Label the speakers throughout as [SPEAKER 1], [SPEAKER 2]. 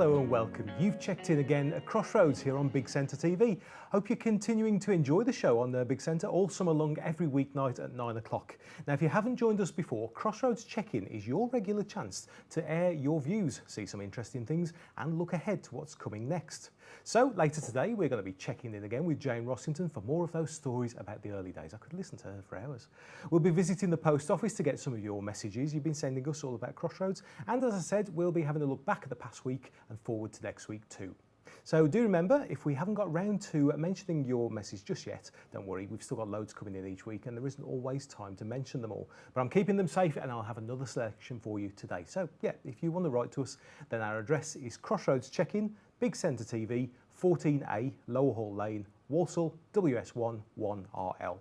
[SPEAKER 1] Hello and welcome. You've checked in again at Crossroads here on Big Centre TV. Hope you're continuing to enjoy the show on Big Centre all summer long every weeknight at 9 o'clock. Now if you haven't joined us before, Crossroads Check-in is your regular chance to air your views, see some interesting things and look ahead to what's coming next. So later today we're going to be checking in again with Jane Rossington for more of those stories about the early days. I could listen to her for hours. We'll be visiting the post office to get some of your messages you've been sending us all about Crossroads, and as I said, we'll be having a look back at the past week and forward to next week too. So do remember, if we haven't got round to mentioning your message just yet, don't worry, we've still got loads coming in each week and there isn't always time to mention them all. But I'm keeping them safe and I'll have another selection for you today. So yeah, if you want to write to us, then our address is Crossroads Check-in, Big Centre TV, 14A, Lower Hall Lane, Walsall, WS1 1RL.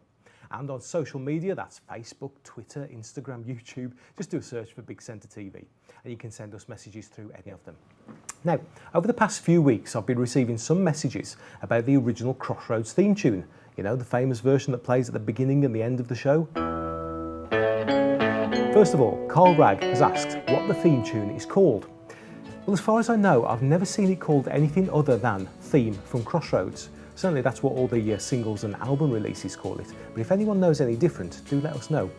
[SPEAKER 1] And on social media, that's Facebook, Twitter, Instagram, YouTube, just do a search for Big Centre TV and you can send us messages through any of them. Now, over the past few weeks, I've been receiving some messages about the original Crossroads theme tune. You know, the famous version that plays at the beginning and the end of the show. First of all, Carl Ragg has asked what the theme tune is called. Well, as far as I know, I've never seen it called anything other than Theme from Crossroads. Certainly that's what all the singles and album releases call it, but if anyone knows any different, do let us know.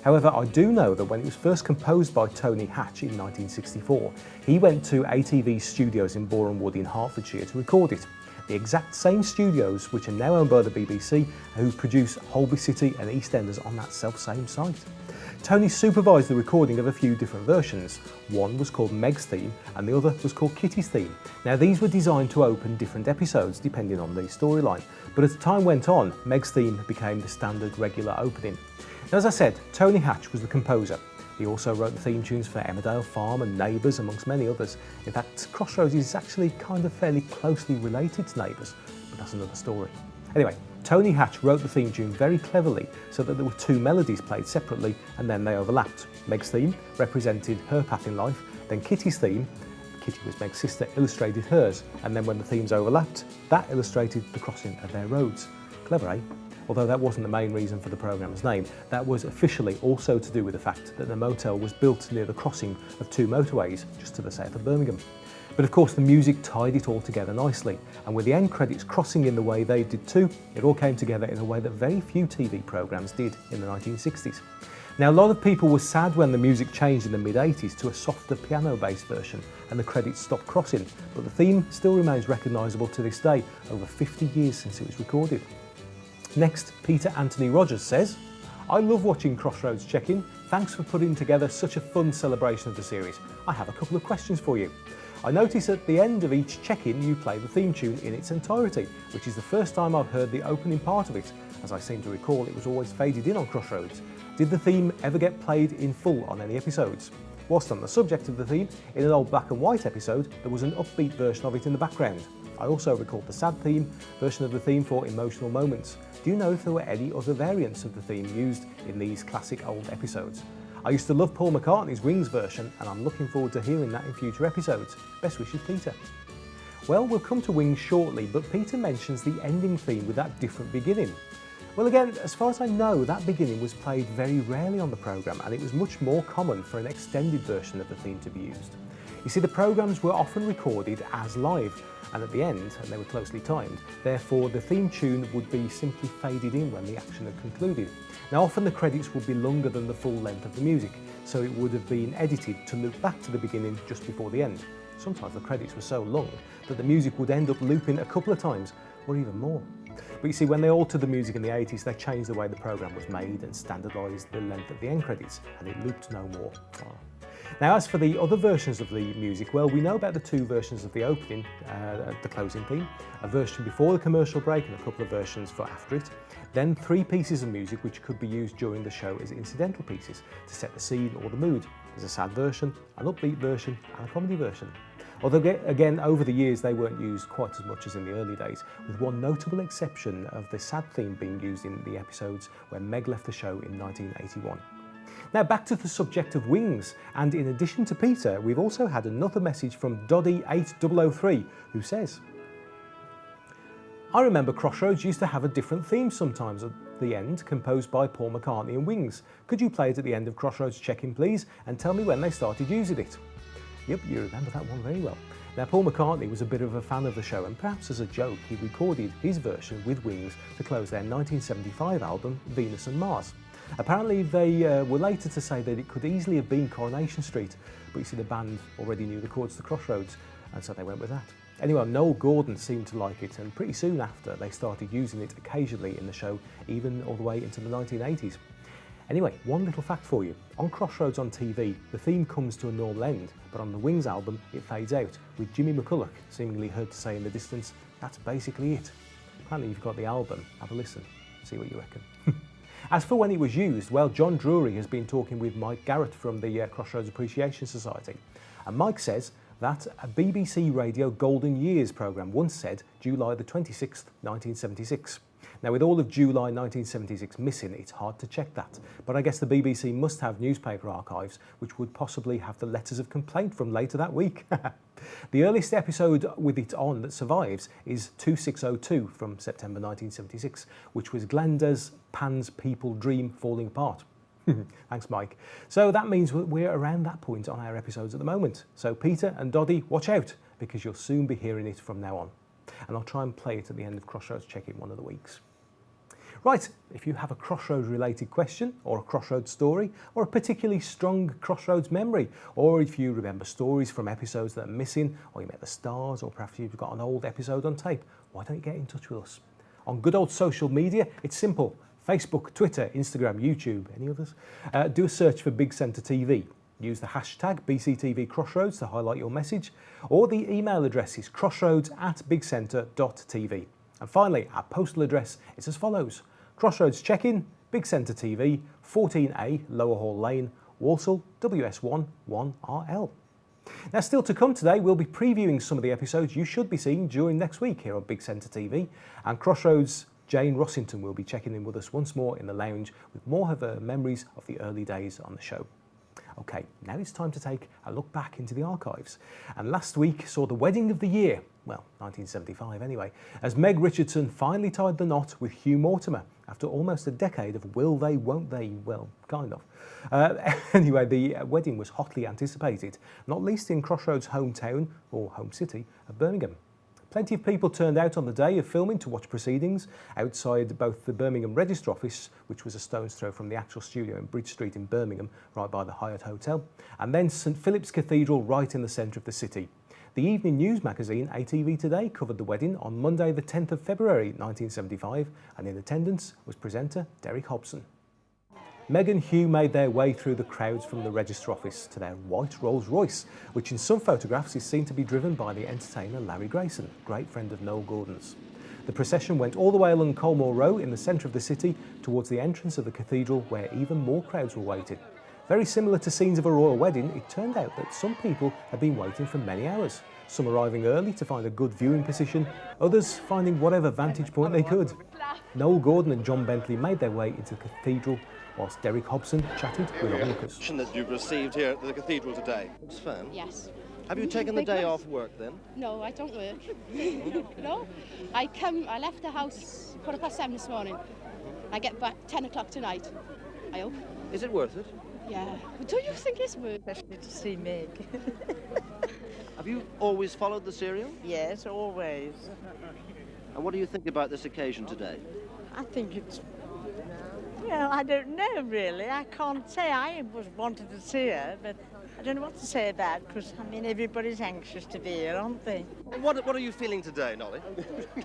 [SPEAKER 1] However, I do know that when it was first composed by Tony Hatch in 1964, he went to ATV studios in Boreham Wood in Hertfordshire to record it. The exact same studios which are now owned by the BBC, who produce Holby City and EastEnders on that self-same site. Tony supervised the recording of a few different versions. One was called Meg's Theme and the other was called Kitty's Theme. Now these were designed to open different episodes depending on the storyline, but as time went on, Meg's Theme became the standard regular opening. Now, as I said, Tony Hatch was the composer. He also wrote the theme tunes for Emmerdale Farm and Neighbours, amongst many others. In fact, Crossroads is actually kind of fairly closely related to Neighbours, but that's another story. Anyway, Tony Hatch wrote the theme tune very cleverly so that there were two melodies played separately and then they overlapped. Meg's theme represented her path in life, then Kitty's theme, Kitty was Meg's sister, illustrated hers, and then when the themes overlapped, that illustrated the crossing of their roads. Clever, eh? Although that wasn't the main reason for the programme's name, that was officially also to do with the fact that the motel was built near the crossing of two motorways just to the south of Birmingham. But of course the music tied it all together nicely, and with the end credits crossing in the way they did too, it all came together in a way that very few TV programmes did in the 1960s. Now a lot of people were sad when the music changed in the mid-80s to a softer piano-based version and the credits stopped crossing, but the theme still remains recognisable to this day, over 50 years since it was recorded. Next, Peter Anthony Rogers says, I love watching Crossroads Check-in. Thanks for putting together such a fun celebration of the series. I have a couple of questions for you. I notice at the end of each check-in you play the theme tune in its entirety, which is the first time I've heard the opening part of it. As I seem to recall, it was always faded in on Crossroads. Did the theme ever get played in full on any episodes? Whilst on the subject of the theme, in an old black and white episode, there was an upbeat version of it in the background. I also recalled the sad theme version of the theme for emotional moments. Do you know if there were any other variants of the theme used in these classic old episodes? I used to love Paul McCartney's Wings version and I'm looking forward to hearing that in future episodes. Best wishes, Peter. Well, we'll come to Wings shortly, but Peter mentions the ending theme with that different beginning. Well again, as far as I know, that beginning was played very rarely on the programme and it was much more common for an extended version of the theme to be used. You see, the programmes were often recorded as live and at the end, and they were closely timed, therefore the theme tune would be simply faded in when the action had concluded. Now often the credits would be longer than the full length of the music, so it would have been edited to loop back to the beginning just before the end. Sometimes the credits were so long that the music would end up looping a couple of times, or even more. But you see, when they altered the music in the 80s, they changed the way the programme was made and standardised the length of the end credits, and it looped no more. Now as for the other versions of the music, well, we know about the two versions of the opening, the closing theme, a version before the commercial break and a couple of versions for after it, then 3 pieces of music which could be used during the show as incidental pieces to set the scene or the mood. There's a sad version, an upbeat version and a comedy version. Although again, over the years they weren't used quite as much as in the early days, with one notable exception of the sad theme being used in the episodes when Meg left the show in 1981. Now back to the subject of Wings, and in addition to Peter, we've also had another message from Doddy8003 who says, I remember Crossroads used to have a different theme sometimes at the end, composed by Paul McCartney and Wings. Could you play it at the end of Crossroads Check-in please, and tell me when they started using it? Yep, you remember that one very well. Now, Paul McCartney was a bit of a fan of the show, and perhaps as a joke, he recorded his version with Wings to close their 1975 album, Venus and Mars. Apparently, they were later to say that it could easily have been Coronation Street, but you see, the band already knew the chords to Crossroads, and so they went with that. Anyway, Noel Gordon seemed to like it, and pretty soon after, they started using it occasionally in the show, even all the way into the 1980s. Anyway, one little fact for you. On Crossroads on TV, the theme comes to a normal end, but on the Wings album, it fades out, with Jimmy McCulloch seemingly heard to say in the distance, "That's basically it." Apparently you've got the album. Have a listen, see what you reckon. As for when it was used, well, John Drury has been talking with Mike Garrett from the Crossroads Appreciation Society. And Mike says that a BBC Radio Golden Years programme once said July the 26th, 1976. Now, with all of July 1976 missing, it's hard to check that. But I guess the BBC must have newspaper archives, which would possibly have the letters of complaint from later that week. The earliest episode with it on that survives is 2602 from September 1976, which was Glenda's Pan's People Dream Falling Apart. Thanks, Mike. So that means we're around that point on our episodes at the moment. So Peter and Doddy, watch out, because you'll soon be hearing it from now on. And I'll try and play it at the end of Crossroads Check in one of the weeks. Right, if you have a Crossroads related question, or a Crossroads story, or a particularly strong Crossroads memory, or if you remember stories from episodes that are missing, or you met the stars, or perhaps you've got an old episode on tape, why don't you get in touch with us? On good old social media, it's simple. Facebook, Twitter, Instagram, YouTube, any others? Do a search for Big Centre TV. Use the hashtag BCTV Crossroads to highlight your message, or the email address is crossroads@bigcentre.tv. And finally, our postal address is as follows: Crossroads Check-in, Big Centre TV, 14A, Lower Hall Lane, Walsall, WS1 1RL. Now, still to come today, we'll be previewing some of the episodes you should be seeing during next week here on Big Centre TV, and Crossroads Jane Rossington will be checking in with us once more in the lounge with more of her memories of the early days on the show. Okay, now it's time to take a look back into the archives. And last week saw the wedding of the year, well, 1975 anyway, as Meg Richardson finally tied the knot with Hugh Mortimer after almost a decade of will they, won't they, well, kind of. Anyway, the wedding was hotly anticipated, not least in Crossroads' hometown, or home city, of Birmingham. Plenty of people turned out on the day of filming to watch proceedings outside both the Birmingham Register Office, which was a stone's throw from the actual studio in Bridge Street in Birmingham, right by the Hyatt Hotel, and then St Philip's Cathedral right in the centre of the city. The evening news magazine ATV Today covered the wedding on Monday the 10th of February 1975, and in attendance was presenter Derek Hobson. Meg and Hugh made their way through the crowds from the Register Office to their white Rolls Royce, which in some photographs is seen to be driven by the entertainer Larry Grayson, great friend of Noel Gordon's. The procession went all the way along Colmore Row in the centre of the city towards the entrance of the cathedral, where even more crowds were waiting. Very similar to scenes of a royal wedding, it turned out that some people had been waiting for many hours, some arriving early to find a good viewing position, others finding whatever vantage point they could. Noel Gordon and John Bentley made their way into the cathedral, whilst Derek Hobson chatted with onlookers.
[SPEAKER 2] That you've received here at the cathedral today. It's fun.
[SPEAKER 3] Yes.
[SPEAKER 2] Have you taken the day off work then?
[SPEAKER 3] No, I don't work. No. I left the house 7:15 this morning. I get back 10 o'clock tonight. I hope.
[SPEAKER 2] Is it worth it?
[SPEAKER 3] Yeah. But don't you think it's worth it?
[SPEAKER 4] Especially to see Meg.
[SPEAKER 2] Have you always followed the serial?
[SPEAKER 4] Yes, always.
[SPEAKER 2] And what do you think about this occasion today?
[SPEAKER 4] I think it's... Well, I don't know, really. I can't say. I wanted to see her, but I don't know what to say about it, because, I mean, everybody's anxious to be here, aren't they?
[SPEAKER 2] What are you feeling today, Nolly?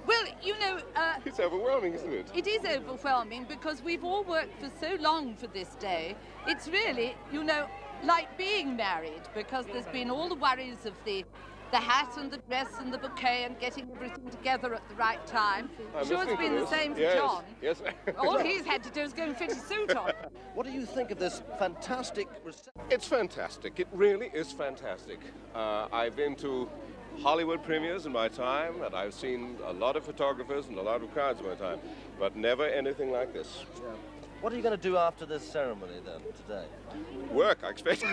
[SPEAKER 5] Well, you know...
[SPEAKER 6] it's overwhelming, isn't it?
[SPEAKER 5] It is overwhelming, because we've all worked for so long for this day. It's really, you know, like being married, because there's been all the worries of the hat and the dress and the bouquet and getting everything together at the right time. I'm sure it's been the same for John.
[SPEAKER 6] Yes.
[SPEAKER 5] All he's had to do is go and fit his suit on.
[SPEAKER 2] What do you think of this fantastic reception?
[SPEAKER 6] It's fantastic. It really is fantastic. I've been to Hollywood premieres in my time, and I've seen a lot of photographers and a lot of crowds in my time, but never anything like this.
[SPEAKER 2] Yeah. What are you going to do after this ceremony then, today?
[SPEAKER 6] Work, I expect.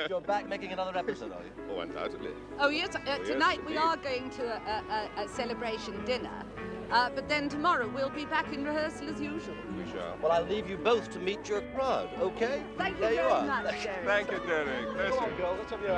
[SPEAKER 2] You're back making another episode, are you?
[SPEAKER 6] Oh, undoubtedly.
[SPEAKER 5] Oh yes, tonight we are going to a celebration dinner, but then tomorrow we'll be back in rehearsal as usual.
[SPEAKER 6] We shall.
[SPEAKER 2] Well, I'll leave you both to meet your crowd, okay?
[SPEAKER 5] Thank you
[SPEAKER 2] there you
[SPEAKER 5] very
[SPEAKER 2] are.
[SPEAKER 5] much, Derek.
[SPEAKER 6] Thank you, Derek. Bless
[SPEAKER 2] Come on,
[SPEAKER 6] you.
[SPEAKER 2] girls, let's have your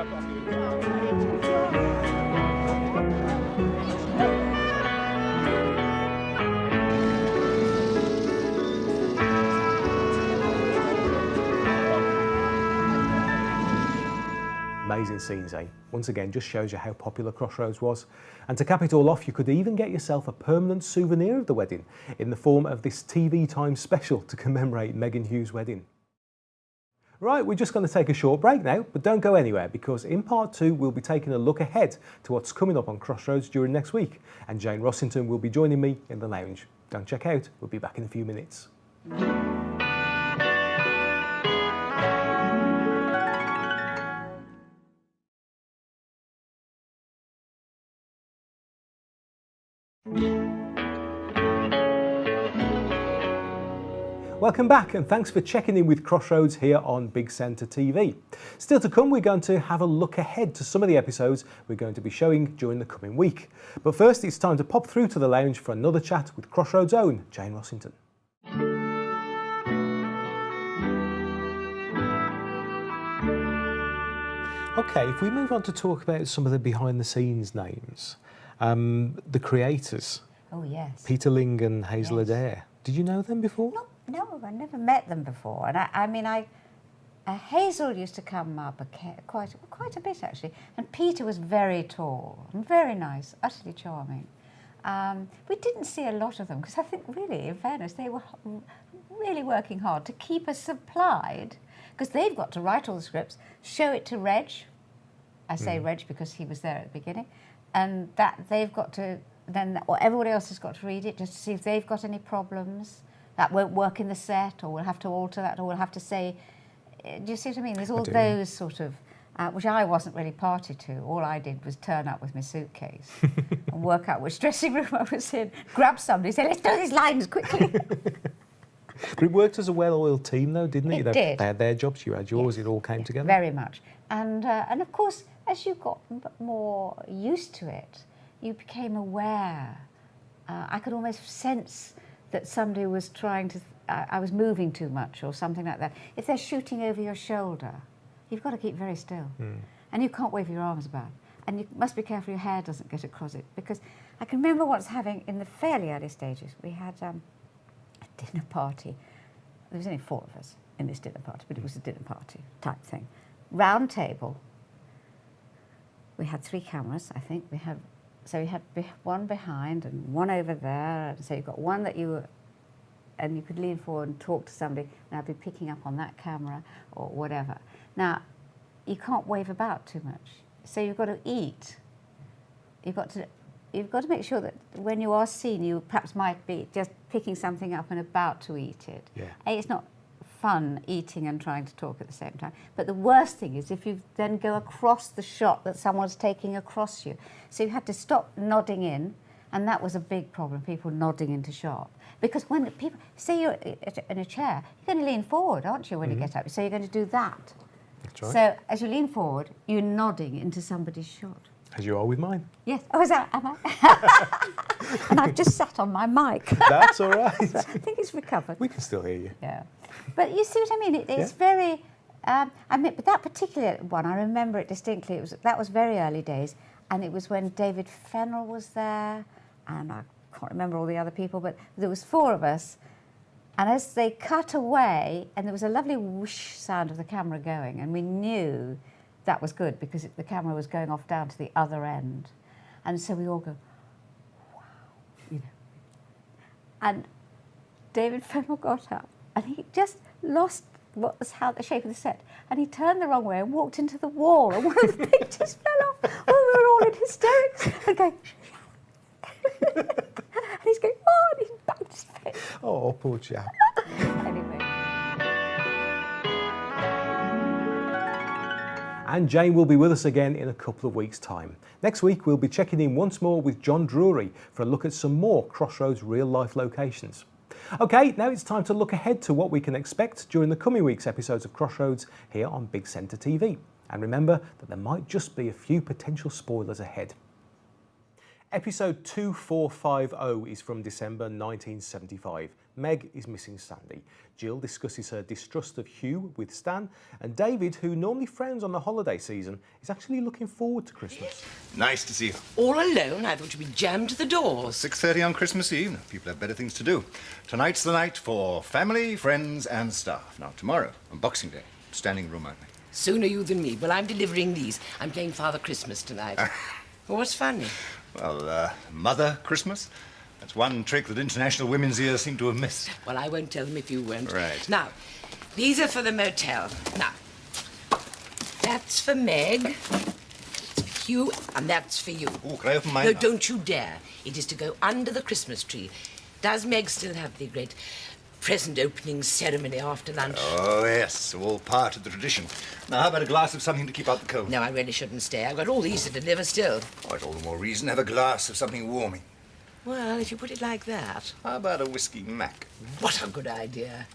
[SPEAKER 1] Amazing scenes, eh? Once again, just shows you how popular Crossroads was. And to cap it all off, you could even get yourself a permanent souvenir of the wedding in the form of this TV Time special to commemorate Megan Hughes' wedding. Right, we're just going to take a short break now, but don't go anywhere, because in part 2 we'll be taking a look ahead to what's coming up on Crossroads during next week, and Jane Rossington will be joining me in the lounge. Don't check out, we'll be back in a few minutes. Welcome back, and thanks for checking in with Crossroads here on Big Centre TV. Still to come, we're going to have a look ahead to some of the episodes we're going to be showing during the coming week. But first, it's time to pop through to the lounge for another chat with Crossroads' own Jane Rossington. Okay, if we move on to talk about some of the behind-the-scenes names, the creators.
[SPEAKER 7] Oh, yes.
[SPEAKER 1] Peter Ling and Hazel
[SPEAKER 7] Yes.
[SPEAKER 1] Adair. Did you know them before?
[SPEAKER 7] No, I never met them before. And I mean, Hazel used to come up quite a bit, actually. And Peter was very tall and very nice, utterly charming. We didn't see a lot of them because I think, really, in fairness, they were really working hard to keep us supplied, because they've got to write all the scripts, show it to Reg. I say Reg because he was there at the beginning. And that they've got to, then, or everybody else has got to read it just to see if they've got any problems that won't work in the set, or we'll have to alter that, or we'll have to say, do you see what I mean? There's all those sort of, which I wasn't really party to. All I did was turn up with my suitcase and work out which dressing room I was in, grab somebody, say, let's do these lines quickly.
[SPEAKER 1] But it worked as a well-oiled team, though, didn't it?
[SPEAKER 7] It did.
[SPEAKER 1] They had their jobs, you had yours,
[SPEAKER 7] Yes.
[SPEAKER 1] it all came together.
[SPEAKER 7] Very much. And of course, as you got more used to it, you became aware. I could almost sense that somebody was trying to, I was moving too much or something like that. If they're shooting over your shoulder, you've got to keep very still. And you can't wave your arms about. And you must be careful your hair doesn't get across it. Because I can remember once having, in the fairly early stages, we had a dinner party. There was only 4 of us in this dinner party, but it was a dinner party type thing. Round table. We had 3 cameras, I think. So you had one behind and one over there. So you've got one that and you could lean forward and talk to somebody, and I'd be picking up on that camera or whatever. Now, you can't wave about too much. So you've got to eat. You've got to make sure that when you are seen, you perhaps might be just picking something up and about to eat it.
[SPEAKER 1] Yeah.
[SPEAKER 7] It's not fun eating and trying to talk at the same time. But the worst thing is if you then go across the shot that someone's taking across you. So you had to stop nodding in, and that was a big problem, people nodding into shot. Because when people, say you're in a chair, you're going to lean forward, aren't you, when you get up? So you're going to do that.
[SPEAKER 1] That's right.
[SPEAKER 7] So as you lean forward, you're nodding into somebody's shot.
[SPEAKER 1] As you are with mine.
[SPEAKER 7] Yes. Oh, is that, am I? And I've just sat on my mic.
[SPEAKER 1] That's all right.
[SPEAKER 7] So I think it's recovered.
[SPEAKER 1] We can still hear you.
[SPEAKER 7] Yeah. But you see what I mean? It's very... I mean, but that particular one, I remember it distinctly. That was very early days, and it was when David Fennell was there, and I can't remember all the other people, but there was 4 of us, and as they cut away, and there was a lovely whoosh sound of the camera going, and we knew that was good because the camera was going off down to the other end, and so we all go, wow, you know. And David Fennell got up, and he just lost what was how the shape of the set, and he turned the wrong way and walked into the wall, and one of the pictures fell off. We were all in hysterics and going, and he's going, oh, and he's banged his face.
[SPEAKER 1] Oh, poor chap.
[SPEAKER 7] Anyway.
[SPEAKER 1] And Jane will be with us again in a couple of weeks' time. Next week, we'll be checking in once more with John Drury for a look at some more Crossroads real-life locations. OK, now it's time to look ahead to what we can expect during the coming week's episodes of Crossroads here on Big Centre TV. And remember that there might just be a few potential spoilers ahead. Episode 2450 is from December 1975. Meg is missing Sandy. Jill discusses her distrust of Hugh with Stan, and David, who normally frowns on the holiday season, is actually looking forward to Christmas.
[SPEAKER 8] Nice to see you.
[SPEAKER 9] All alone? I thought you'd be jammed to the doors.
[SPEAKER 8] 6:30 on Christmas Eve. People have better things to do. Tonight's the night for family, friends and staff. Now, tomorrow, on Boxing Day, standing room only.
[SPEAKER 9] Sooner you than me. Well, I'm delivering these. I'm playing Father Christmas tonight. Well, what's funny?
[SPEAKER 8] Well, Mother Christmas. That's one trick that international women's ears seem to have missed.
[SPEAKER 9] Well, I won't tell them if you won't.
[SPEAKER 8] Right.
[SPEAKER 9] Now, these are for the motel. Now, that's for Meg, it's for Hugh, and that's for you.
[SPEAKER 8] Oh, can I open mine?
[SPEAKER 9] No, don't you dare. It is to go under the Christmas tree. Does Meg still have the great present opening ceremony after lunch?
[SPEAKER 8] Oh, yes, all part of the tradition. Now, how about a glass of something to keep out the cold?
[SPEAKER 9] No, I really shouldn't stay. I've got all these to deliver still.
[SPEAKER 8] Oh, it's all the more reason to have a glass of something warming.
[SPEAKER 9] Well, if you put it like that.
[SPEAKER 8] How about a whiskey mac?
[SPEAKER 9] What a good idea.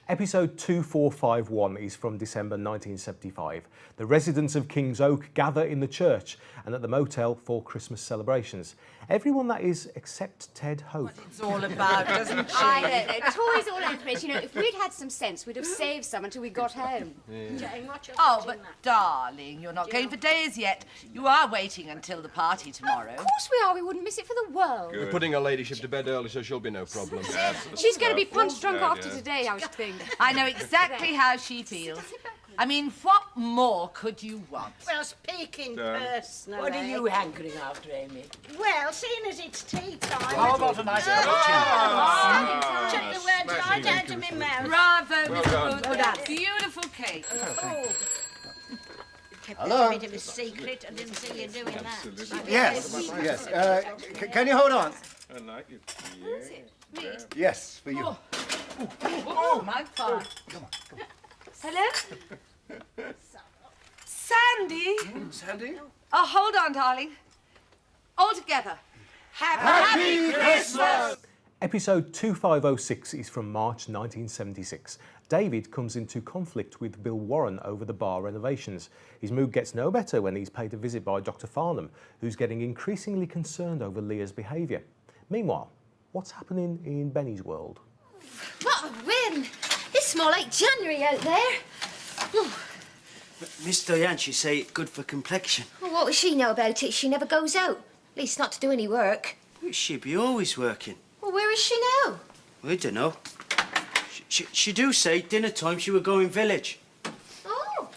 [SPEAKER 1] Episode 2451 is from December 1975. The residents of King's Oak gather in the church and at the motel for Christmas celebrations. Everyone, that is, except Ted Hope.
[SPEAKER 9] It's all about, doesn't she?
[SPEAKER 10] I don't know. Toys all over the place. You know, if we'd had some sense, we'd have saved some until we got home.
[SPEAKER 4] Jane, what you're
[SPEAKER 5] Oh,
[SPEAKER 4] watching
[SPEAKER 5] but
[SPEAKER 4] that?
[SPEAKER 5] darling, you're not going for days yet. You are waiting until the party tomorrow.
[SPEAKER 10] Of course we are. We wouldn't miss it for the world.
[SPEAKER 11] We're putting her ladyship to bed early, so she'll be no problem.
[SPEAKER 10] She's going to be punch drunk after today, I should think.
[SPEAKER 5] I know exactly how she feels. I mean, what more could you want?
[SPEAKER 4] Well, speaking personally...
[SPEAKER 9] What are you hankering after, Amy?
[SPEAKER 4] Well, seeing as it's tea time...
[SPEAKER 8] How about a nice cup of tea?
[SPEAKER 4] Took the words right out of my mouth.
[SPEAKER 5] Bravo, Miss
[SPEAKER 11] done.
[SPEAKER 5] Wood.
[SPEAKER 9] Well done.
[SPEAKER 5] Beautiful cake.
[SPEAKER 4] Oh. Kept
[SPEAKER 8] Hello?
[SPEAKER 4] this bit of a secret. I didn't see you doing that.
[SPEAKER 8] Yes, yes. Can you hold on?
[SPEAKER 11] I like it.
[SPEAKER 5] Me?
[SPEAKER 8] Yes, for you.
[SPEAKER 5] Oh, my God.
[SPEAKER 8] Come on.
[SPEAKER 5] Hello? Sandy?
[SPEAKER 11] Sandy?
[SPEAKER 5] Oh, hold on, darling. All together.
[SPEAKER 8] Happy Christmas!
[SPEAKER 1] Episode 2506 is from March 1976. David comes into conflict with Bill Warren over the bar renovations. His mood gets no better when he's paid a visit by Dr. Farnham, who's getting increasingly concerned over Leah's behaviour. Meanwhile, what's happening in Benny's world?
[SPEAKER 10] What a wind! It's more like January out there.
[SPEAKER 12] Miss Diane, she say it's good for complexion.
[SPEAKER 10] Well, what would she know about it? She never goes out. At least not to do any work.
[SPEAKER 12] She be always working.
[SPEAKER 10] Well, where is she now?
[SPEAKER 12] I don't know. She do say dinner time she would go in village.
[SPEAKER 10] Oh.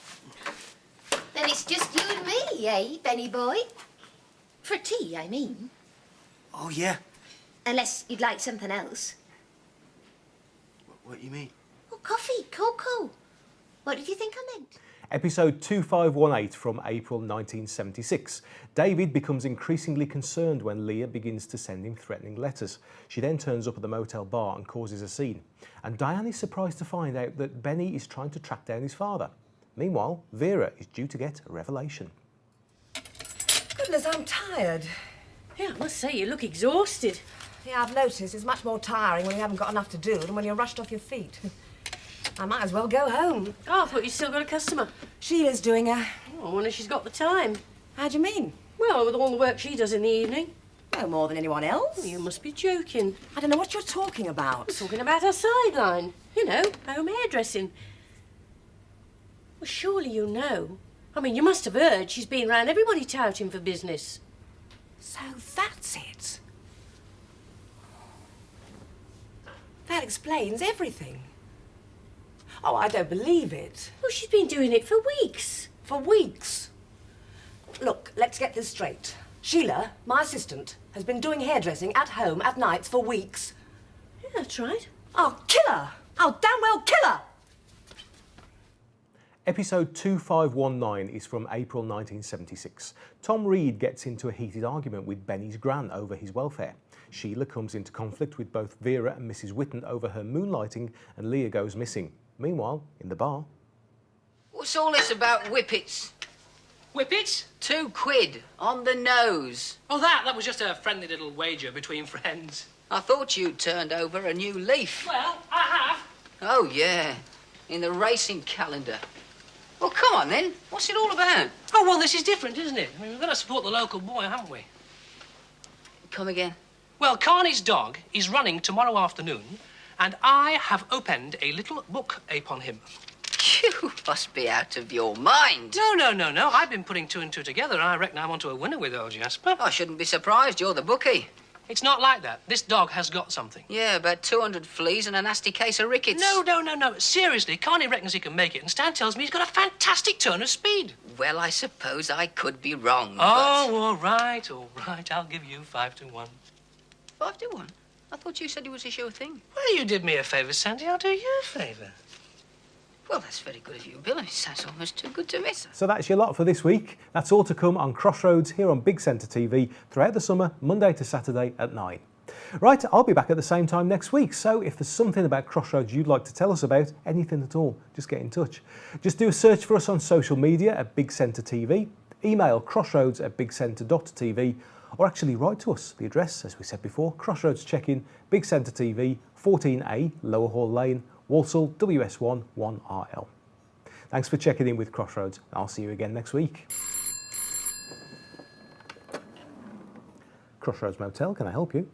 [SPEAKER 10] Then it's just you and me, eh, Benny boy? For tea, I mean.
[SPEAKER 12] Oh, yeah.
[SPEAKER 10] Unless you'd like something else.
[SPEAKER 12] What do you mean?
[SPEAKER 10] Oh, coffee, cocoa. What did you think I meant?
[SPEAKER 1] Episode 2518 from April 1976. David becomes increasingly concerned when Leah begins to send him threatening letters. She then turns up at the motel bar and causes a scene. And Diane is surprised to find out that Benny is trying to track down his father. Meanwhile, Vera is due to get a revelation.
[SPEAKER 13] Goodness, I'm tired.
[SPEAKER 14] Yeah, I must say, you look exhausted.
[SPEAKER 13] Yeah, I've noticed it's much more tiring when you haven't got enough to do than when you're rushed off your feet. I might as well go home.
[SPEAKER 14] Oh, I thought you still got a customer.
[SPEAKER 13] Sheila's doing her.
[SPEAKER 14] Oh, I wonder if she's got the time.
[SPEAKER 13] How do you mean?
[SPEAKER 14] Well, with all the work she does in the evening.
[SPEAKER 13] No more than anyone else.
[SPEAKER 14] You must be joking.
[SPEAKER 13] I don't know what you're talking about.
[SPEAKER 14] I'm talking about her sideline. You know, home hairdressing. Well, surely you know. I mean, you must have heard she's been round everybody touting for business.
[SPEAKER 13] So that's it. That explains everything. Oh, I don't believe it.
[SPEAKER 14] Well, she's been doing it for weeks.
[SPEAKER 13] For weeks? Look, let's get this straight. Sheila, my assistant, has been doing hairdressing at home at nights for weeks.
[SPEAKER 14] Yeah, that's right.
[SPEAKER 13] I'll kill her. I'll damn well kill her.
[SPEAKER 1] Episode 2519 is from April 1976. Tom Reed gets into a heated argument with Benny's gran over his welfare. Sheila comes into conflict with both Vera and Mrs. Whitten over her moonlighting, and Leah goes missing. Meanwhile, in the bar...
[SPEAKER 9] What's all this about whippets?
[SPEAKER 15] Whippets?
[SPEAKER 16] £2 on the nose.
[SPEAKER 15] Oh, that was just a friendly little wager between friends.
[SPEAKER 16] I thought you'd turned over a new leaf.
[SPEAKER 15] Well, I have.
[SPEAKER 16] Oh, yeah. In the racing calendar. Well, come on, then. What's it all about?
[SPEAKER 15] Oh, well, this is different, isn't it? I mean, we've got to support the local boy, haven't we?
[SPEAKER 16] Come again?
[SPEAKER 15] Well, Carney's dog is running tomorrow afternoon, and I have opened a little book upon him.
[SPEAKER 16] You must be out of your mind.
[SPEAKER 15] No. I've been putting two and two together, and I reckon I'm onto a winner with old Jasper.
[SPEAKER 16] I shouldn't be surprised. You're the bookie.
[SPEAKER 15] It's not like that. This dog has got something.
[SPEAKER 16] Yeah, about 200 fleas and a nasty case of rickets.
[SPEAKER 15] No. Seriously, Carney reckons he can make it, and Stan tells me he's got a fantastic turn of speed.
[SPEAKER 16] Well, I suppose I could be wrong,
[SPEAKER 15] Oh, all right. I'll give you 5 to 1.
[SPEAKER 16] 5 to 1? I thought you said it was a sure thing.
[SPEAKER 15] Well, you did me a favour, Sandy. I'll do you a favour.
[SPEAKER 16] Well, that's very good of you, Bill. It sounds almost too good to miss.
[SPEAKER 1] So that's your lot for this week. That's all to come on Crossroads here on Big Centre TV throughout the summer, Monday to Saturday at 9. Right, I'll be back at the same time next week, so if there's something about Crossroads you'd like to tell us about, anything at all, just get in touch. Just do a search for us on social media at Big Centre TV, email crossroads@bigcentre.tv, or actually write to us. The address, as we said before, Crossroads Check in, Big Centre TV, 14A, Lower Hall Lane, Walsall, WS1 1RL. Thanks for checking in with Crossroads. I'll see you again next week. Crossroads Motel, can I help you?